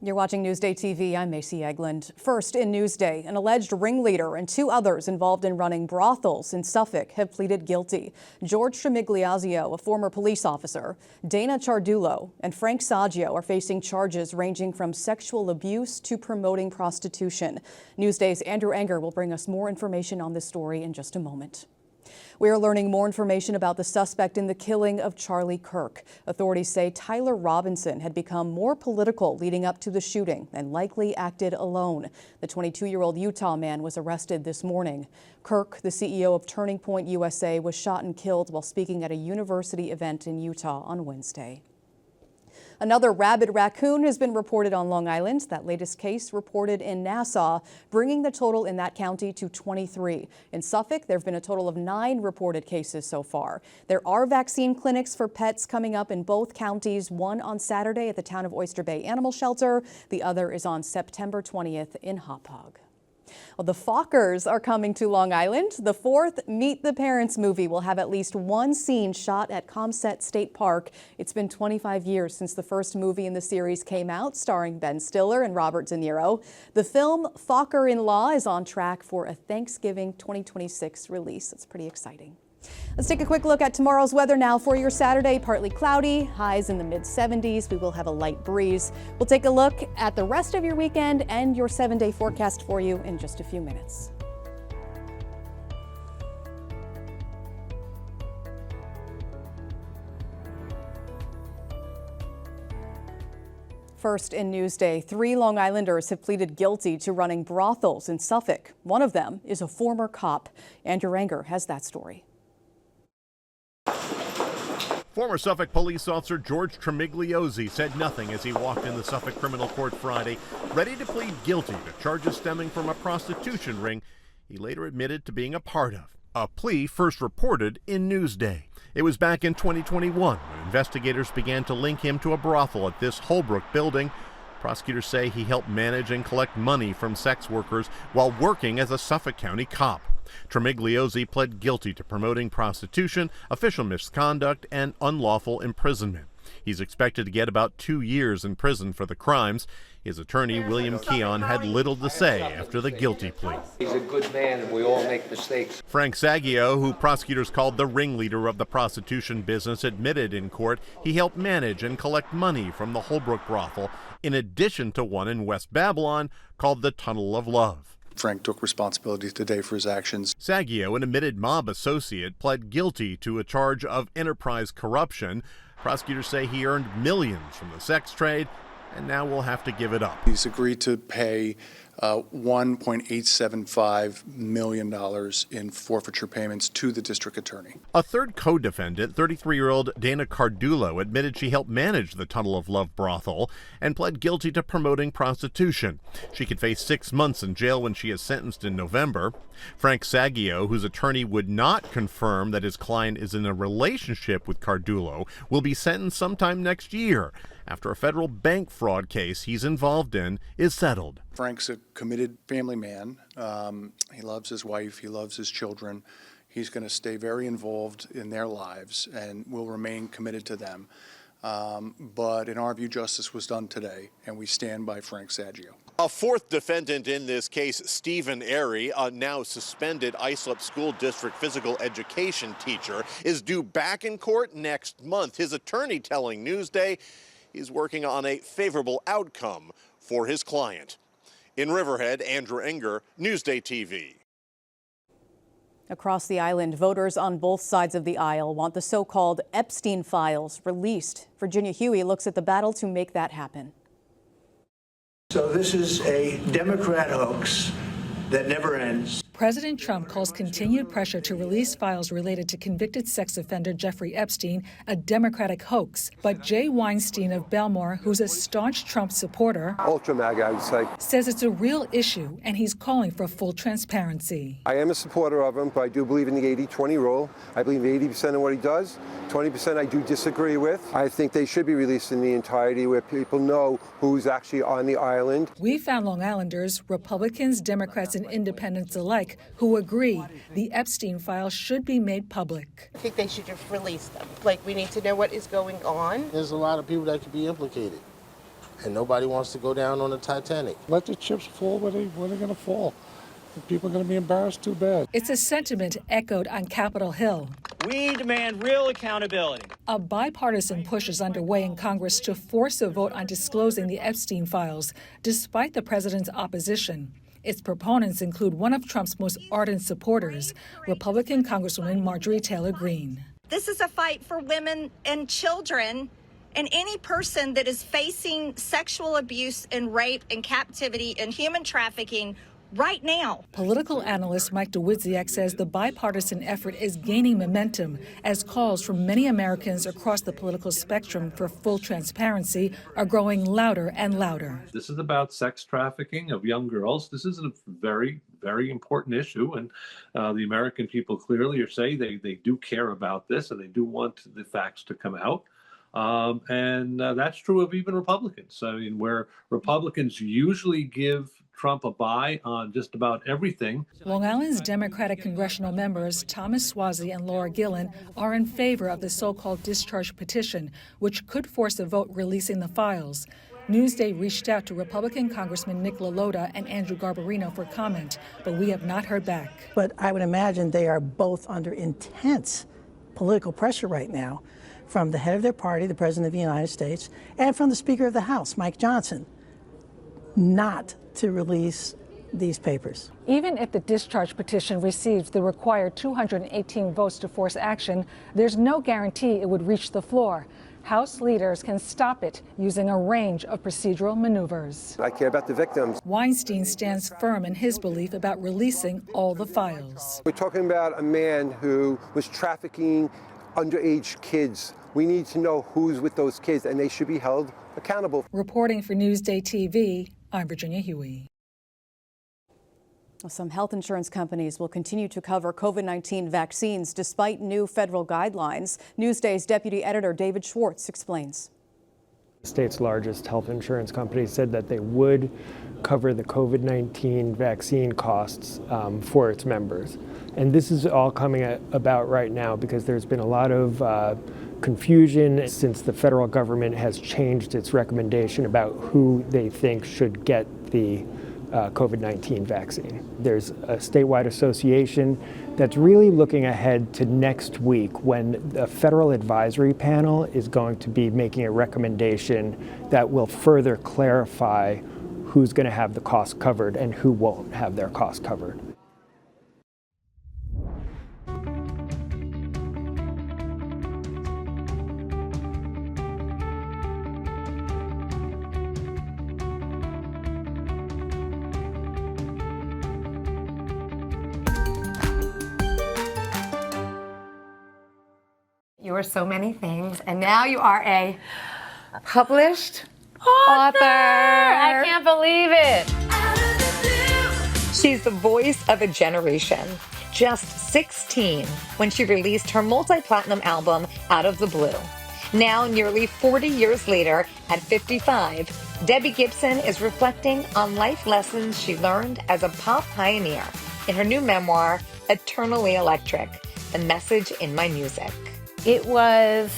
You're watching Newsday TV. I'm Macy Eglund. First in Newsday, an alleged ringleader and two others involved in running brothels in Suffolk have pleaded guilty. George Tremigliazio, a former police officer, Dana Chardulo, and Frank Saggio are facing charges ranging from sexual abuse to promoting prostitution. Newsday's Andrew Enger will bring us more information on this story in just a moment. We are learning more information about the suspect in the killing of Charlie Kirk. Authorities say Tyler Robinson had become more political leading up to the shooting and likely acted alone. The 22-year-old Utah man was arrested this morning. Kirk, the CEO of Turning Point USA, was shot and killed while speaking at a university event in Utah on Wednesday. Another rabid raccoon has been reported on Long Island. That latest case reported in Nassau, bringing the total in that county to 23. In Suffolk, there have been a total of 9 reported cases so far. There are vaccine clinics for pets coming up in both counties, one on Saturday at the Town of Oyster Bay Animal Shelter. The other is on September 20th in Hauppauge. Well, the Fockers are coming to Long Island. The 4th Meet the Parents movie will have at least one scene shot at Comset State Park. It's been 25 years since the first movie in the series came out, starring Ben Stiller and Robert De Niro. The film Focker-in-Law is on track for a Thanksgiving 2026 release. That's pretty exciting. Let's take a quick look at tomorrow's weather now for your Saturday. Partly cloudy, highs in the mid-70s. We will have a light breeze. We'll take a look at the rest of your weekend and your 7-day forecast for you in just a few minutes. First in Newsday, 3 Long Islanders have pleaded guilty to running brothels in Suffolk. One of them is a former cop. Andrew Enger has that story. Former Suffolk police officer George Tremigliazio said nothing as he walked in the Suffolk criminal court Friday, ready to plead guilty to charges stemming from a prostitution ring he later admitted to being a part of. A plea first reported in Newsday. It was back in 2021 when investigators began to link him to a brothel at this Holbrook building. Prosecutors say he helped manage and collect money from sex workers while working as a Suffolk County cop. Tremigliazio pled guilty to promoting prostitution, official misconduct, and unlawful imprisonment. He's expected to get about 2 years in prison for the crimes. His attorney, William Keon, had little to say after the guilty plea. He's a good man, and we all make mistakes. Frank Saggio, who prosecutors called the ringleader of the prostitution business, admitted in court he helped manage and collect money from the Holbrook brothel, in addition to one in West Babylon called the Tunnel of Love. Frank took responsibility today for his actions. Saggio, an admitted mob associate, pled guilty to a charge of enterprise corruption. Prosecutors say he earned millions from the sex trade and now will have to give it up. He's agreed to pay $1.875 million in forfeiture payments to the district attorney. A third co-defendant, 33-year-old Dana Chardulo, admitted she helped manage the Tunnel of Love brothel and pled guilty to promoting prostitution. She could face 6 months in jail when she is sentenced in November. Frank Saggio, whose attorney would not confirm that his client is in a relationship with Chardulo, will be sentenced sometime next year after a federal bank fraud case he's involved in is settled. Frank's a committed family man. He loves his wife. He loves his children. He's going to stay very involved in their lives and will remain committed to them. But in our view, justice was done today, and we stand by Frank Saggio. A fourth defendant in this case, Stephen Airy, a now suspended Islip School District physical education teacher, is due back in court next month. His attorney telling Newsday he's working on a favorable outcome for his client. In Riverhead, Andrew Enger, Newsday TV. Across the island, voters on both sides of the aisle want the so-called Epstein files released. Virginia Huey looks at the battle to make that happen. So this is a Democrat hoax that never ends. President Trump calls continued pressure to release files related to convicted sex offender Jeffrey Epstein a Democratic hoax. But Jay Weinstein of Belmore, who's a staunch Trump supporter, ultra MAGA, I would say, says it's a real issue and he's calling for full transparency. I am a supporter of him, but I do believe in the 80-20 rule. I believe 80% of what he does, 20% I do disagree with. I think they should be released in the entirety where people know who's actually on the island. We found Long Islanders, Republicans, Democrats, and independents alike who agree the Epstein files should be made public. I think they should just release them. Like, we need to know what is going on. There's a lot of people that could be implicated. and nobody wants to go down on the Titanic. Let the chips fall where they're going to fall. If people are going to be embarrassed, too bad. It's a sentiment echoed on Capitol Hill. We demand real accountability. A bipartisan push is underway in Congress to force a vote on disclosing the Epstein files, despite the president's opposition. Its proponents include one of Trump's most ardent supporters, Republican Congresswoman Marjorie Taylor Greene. This is a fight for women and children and any person that is facing sexual abuse and rape and captivity and human trafficking right now. Political analyst Mike DeWidziak says the bipartisan effort is gaining momentum as calls from many Americans across the political spectrum for full transparency are growing louder and louder. This is about sex trafficking of young girls. This is a very, very important issue, and the American people clearly are saying they do care about this and they do want the facts to come out. And that's true of even Republicans. I mean, where Republicans usually give Trump a bye on just about everything. Long Island's Democratic congressional members Thomas Suozzi and Laura Gillen are in favor of the so-called discharge petition, which could force a vote releasing the files. Newsday reached out to Republican Congressman Nick LaLota and Andrew Garbarino for comment, but we have not heard back. But I would imagine they are both under intense political pressure right now from the head of their party, the President of the United States, and from the Speaker of the House, Mike Johnson, not to release these papers. Even if the discharge petition receives the required 218 votes to force action, there's no guarantee it would reach the floor. House leaders can stop it using a range of procedural maneuvers. I care about the victims. Weinstein stands firm in his belief about releasing all the files. We're talking about a man who was trafficking underage kids. We need to know who's with those kids, and they should be held accountable. Reporting for Newsday TV, I'm Virginia Huey. Some health insurance companies will continue to cover COVID-19 vaccines despite new federal guidelines. Newsday's deputy editor David Schwartz explains. The state's largest health insurance company said that they would cover the COVID-19 vaccine costs for its members. And this is all coming about right now because there's been a lot of confusion since the federal government has changed its recommendation about who they think should get the COVID-19 vaccine. There's a statewide association that's really looking ahead to next week when the federal advisory panel is going to be making a recommendation that will further clarify who's going to have the cost covered and who won't have their cost covered. You are so many things, and now you are a published author. I can't believe it. She's the voice of a generation. Just 16 when she released her multi-platinum album, Out of the Blue. Now, nearly 40 years later, at 55, Debbie Gibson is reflecting on life lessons she learned as a pop pioneer in her new memoir, Eternally Electric, The Message in My Music. It was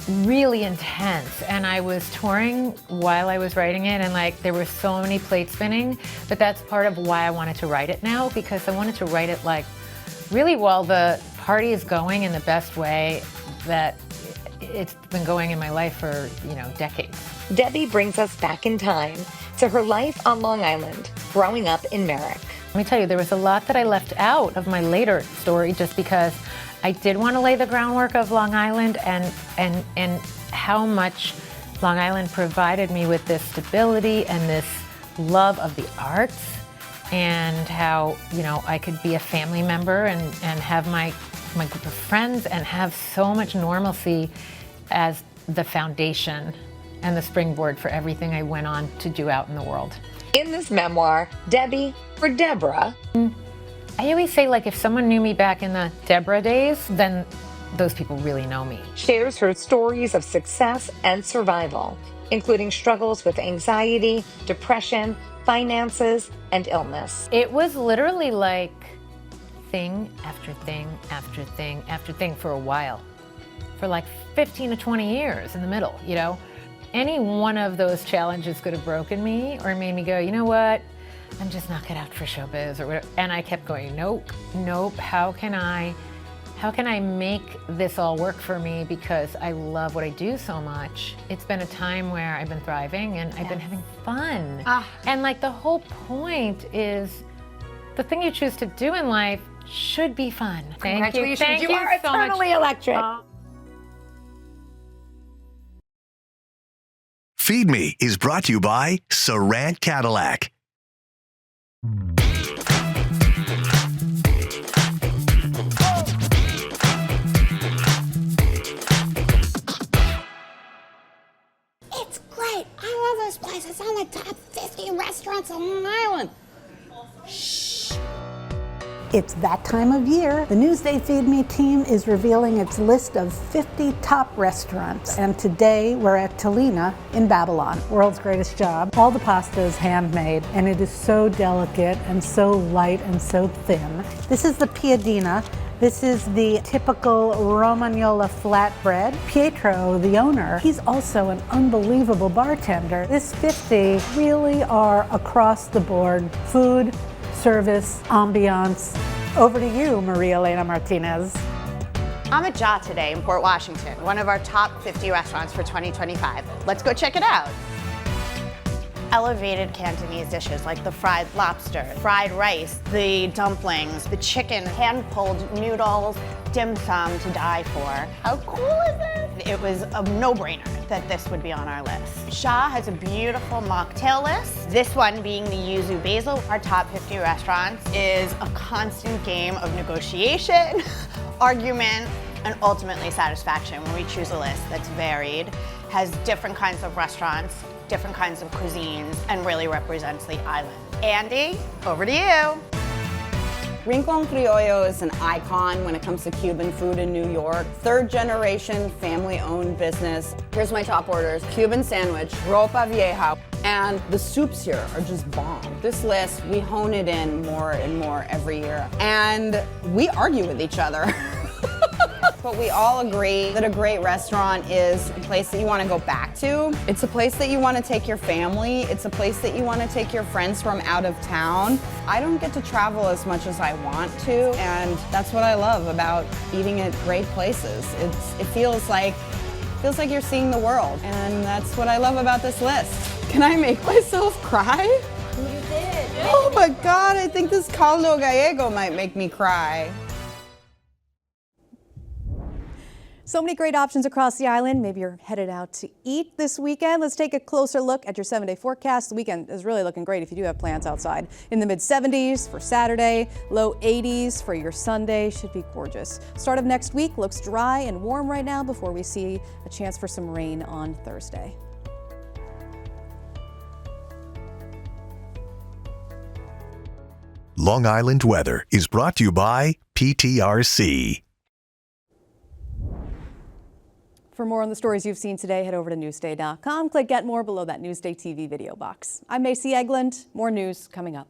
really intense, and I was touring while I was writing it, and there were so many plates spinning, but that's part of why I wanted to write it now, because I wanted to write it really while the party is going in the best way that it's been going in my life for, decades. Debbie brings us back in time to her life on Long Island, growing up in Merrick. Let me tell you, there was a lot that I left out of my later story just because I did want to lay the groundwork of Long Island and how much Long Island provided me with this stability and this love of the arts, and how, I could be a family member and have my group of friends and have so much normalcy as the foundation and the springboard for everything I went on to do out in the world. In this memoir, Debbie, or Deborah, I always say, if someone knew me back in the Deborah days, then those people really know me. Shares her stories of success and survival, including struggles with anxiety, depression, finances, and illness. It was literally thing after thing after thing after thing for a while, for 15 to 20 years in the middle, Any one of those challenges could have broken me or made me go, you know what? I'm just not cut out for showbiz or whatever. And I kept going, nope, nope. How can I make this all work for me because I love what I do so much? It's been a time where I've been thriving and I've been having fun. And like the whole point is the thing you choose to do in life should be fun. Thank you. Thank you are so much. eternally electric. Feed Me is brought to you by Sarant Cadillac. It's great. I love this place. It's on the top 50 restaurants on Long Island. Shh. It's that time of year. The Newsday Feed Me team is revealing its list of 50 top restaurants. And today we're at Talina in Babylon. World's greatest job. All the pasta is handmade and it is so delicate and so light and so thin. This is the piadina. This is the typical Romagnola flatbread. Pietro, the owner, he's also an unbelievable bartender. This 50 really are across the board. Food, service, ambiance. Over to you, Maria Elena Martinez. I'm at Ja today in Port Washington, one of our top 50 restaurants for 2025. Let's go check it out. Elevated Cantonese dishes like the fried lobster, fried rice, the dumplings, the chicken, hand-pulled noodles, dim sum to die for. How cool is this? It was a no-brainer that this would be on our list. Shaw has a beautiful mocktail list. This one being the Yuzu Basil. Our top 50 restaurants is a constant game of negotiation, argument, and ultimately satisfaction when we choose a list that's varied, has different kinds of restaurants, different kinds of cuisines, and really represents the island. Andy, over to you. Rincon Criollo is an icon when it comes to Cuban food in New York. Third generation, family-owned business. Here's my top orders. Cuban sandwich, ropa vieja, and the soups here are just bomb. This list, we hone it in more and more every year. And we argue with each other. But we all agree that a great restaurant is a place that you want to go back to. It's a place that you want to take your family. It's a place that you want to take your friends from out of town. I don't get to travel as much as I want to, and that's what I love about eating at great places. It feels like you're seeing the world, and that's what I love about this list. Can I make myself cry? You did. Oh my God, I think this caldo gallego might make me cry. So many great options across the island. Maybe you're headed out to eat this weekend. Let's take a closer look at your 7-day forecast. The weekend is really looking great if you do have plans outside. In the mid-70s for Saturday, low 80s for your Sunday. Should be gorgeous. Start of next week looks dry and warm right now before we see a chance for some rain on Thursday. Long Island weather is brought to you by PTRC. For more on the stories you've seen today, head over to Newsday.com. Click Get More below that Newsday TV video box. I'm Macy Eglund. More news coming up.